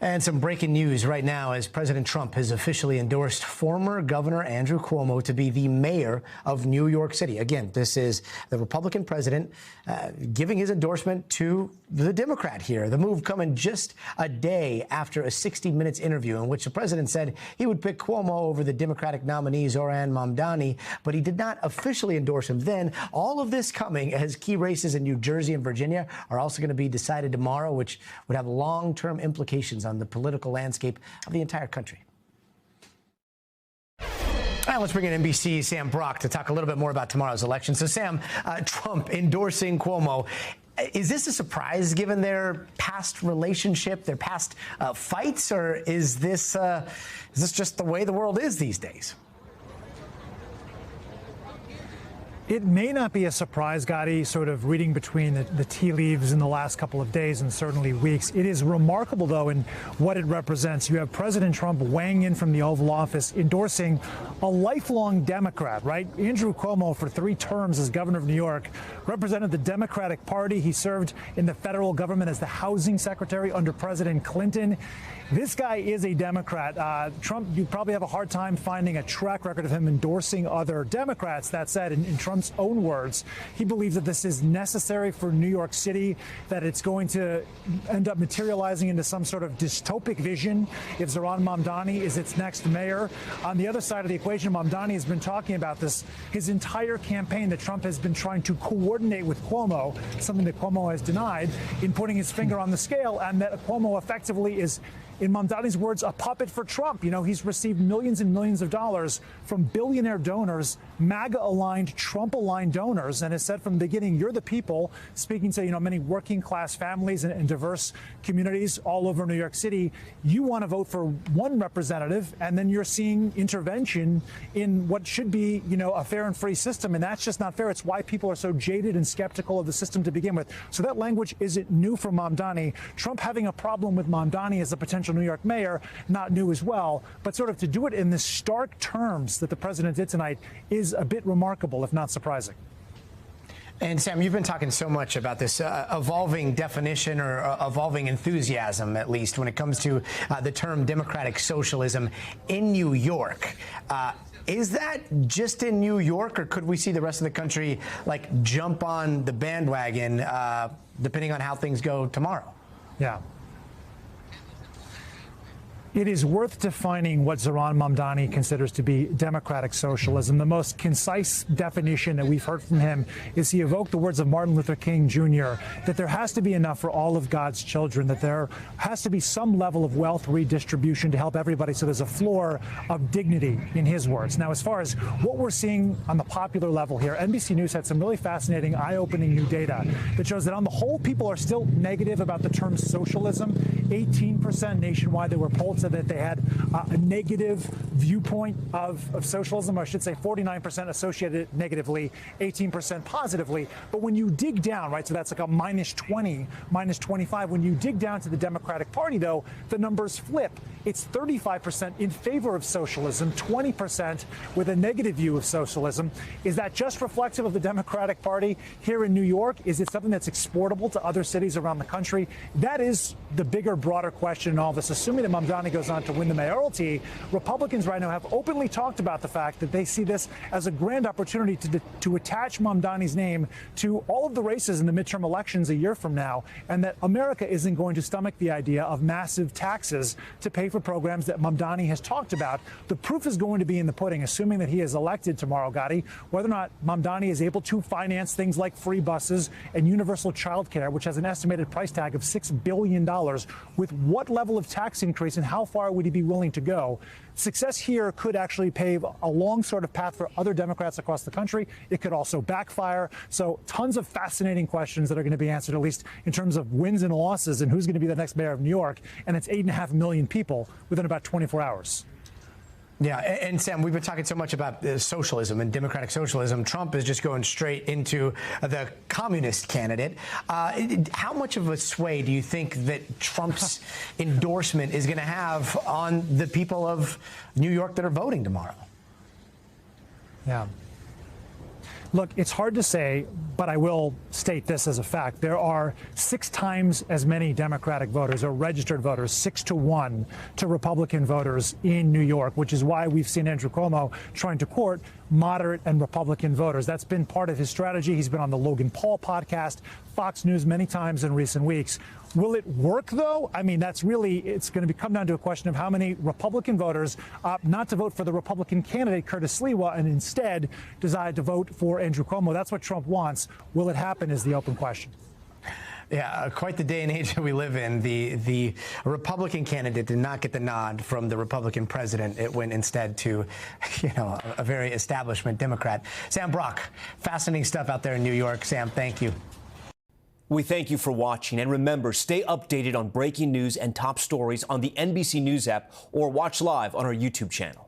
And some breaking news right now as President Trump has officially endorsed former Governor Andrew Cuomo to be the mayor of New York City. Again, this is the Republican president giving his endorsement to the Democrat here. The move coming just a day after a 60 Minutes interview in which the president said he would pick Cuomo over the Democratic nominee Zohran Mamdani, but he did not officially endorse him then. All of this coming as key races in New Jersey and Virginia are also going to be decided tomorrow, which would have long-term implications on the political landscape of the entire country. All right, let's bring in NBC Sam Brock to talk a little bit more about tomorrow's election. So, Sam, Trump endorsing Cuomo. Is this a surprise given their past relationship, their past fights, or is this just the way the world is these days? It may not be a surprise, Gotti, sort of reading between the tea leaves in the last couple of days and certainly weeks. It is remarkable, though, in what it represents. You have President Trump weighing in from the Oval Office, endorsing a lifelong Democrat, right? Andrew Cuomo, for 3 terms as governor of New York, represented the Democratic Party. He served in the federal government as the housing secretary under President Clinton. This guy is a Democrat. Trump, you probably have a hard time finding a track record of him endorsing other Democrats. That said, in Trump's own words, he believes that this is necessary for New York City, that it's going to end up materializing into some sort of dystopic vision if Zohran Mamdani is its next mayor. On the other side of the equation, Mamdani has been talking about this his entire campaign, that Trump has been trying to coordinate with Cuomo, something that Cuomo has denied, in putting his finger on the scale, and that Cuomo effectively is, in Mamdani's words, a puppet for Trump. You know, he's received millions and millions of dollars from billionaire donors, MAGA-aligned, Trump-aligned donors, and has said from the beginning, you're the people, speaking to, many working-class families and diverse communities all over New York City. You want to vote for one representative, and then you're seeing intervention in what should be, a fair and free system, and that's just not fair. It's why people are so jaded and skeptical of the system to begin with. So that language isn't new for Mamdani. Trump having a problem with Mamdani as a potential New York mayor, not new as well, but sort of to do it in the stark terms that the president did tonight is a bit remarkable, if not surprising. And Sam, you've been talking so much about this evolving definition or evolving enthusiasm, at least, when it comes to the term democratic socialism in New York. Is that just in New York, or could we see the rest of the country jump on the bandwagon depending on how things go tomorrow? Yeah. It is worth defining what Zohran Mamdani considers to be democratic socialism. The most concise definition that we've heard from him is he evoked the words of Martin Luther King Jr., that there has to be enough for all of God's children, that there has to be some level of wealth redistribution to help everybody, so there's a floor of dignity, in his words. Now, as far as what we're seeing on the popular level here, NBC News had some really fascinating, eye-opening new data that shows that on the whole, people are still negative about the term socialism. 18% nationwide that were polled said that they had a negative viewpoint of socialism. I should say 49% associated it negatively, 18% positively. But when you dig down, right, so that's like a -20, -25. When you dig down to the Democratic Party, though, the numbers flip. It's 35% in favor of socialism, 20% with a negative view of socialism. Is that just reflective of the Democratic Party here in New York? Is it something that's exportable to other cities around the country? That is the bigger, broader question in all this. Assuming that Mamdani goes on to win the mayoralty, Republicans right now have openly talked about the fact that they see this as a grand opportunity to attach Mamdani's name to all of the races in the midterm elections a year from now, and that America isn't going to stomach the idea of massive taxes to pay for programs that Mamdani has talked about. The proof is going to be in the pudding, assuming that he is elected tomorrow, Gotti, whether or not Mamdani is able to finance things like free buses and universal child care, which has an estimated price tag of $6 billion, with what level of tax increase and how far would he be willing to go. Success here could actually pave a long sort of path for other Democrats across the country. It could also backfire. So tons of fascinating questions that are going to be answered, at least in terms of wins and losses and who's going to be the next mayor of New York. And it's 8.5 million people within about 24 hours. Yeah, and Sam, we've been talking so much about socialism and democratic socialism. Trump is just going straight into the communist candidate. How much of a sway do you think that Trump's endorsement is going to have on the people of New York that are voting tomorrow? Yeah. Look, it's hard to say, but I will state this as a fact. There are 6 times as many Democratic voters or registered voters, 6-1 to Republican voters in New York, which is why we've seen Andrew Cuomo trying to court moderate and Republican voters. That's been part of his strategy. He's been on the Logan Paul podcast, Fox News many times in recent weeks. Will it work, though? I mean, it's going to come down to a question of how many Republican voters opt not to vote for the Republican candidate, Curtis Sliwa, and instead decide to vote for Andrew Cuomo. That's what Trump wants. Will it happen is the open question. Yeah, quite the day and age that we live in. The Republican candidate did not get the nod from the Republican president. It went instead to, a very establishment Democrat. Sam Brock, fascinating stuff out there in New York. Sam, thank you. We thank you for watching, and remember, stay updated on breaking news and top stories on the NBC News app or watch live on our YouTube channel.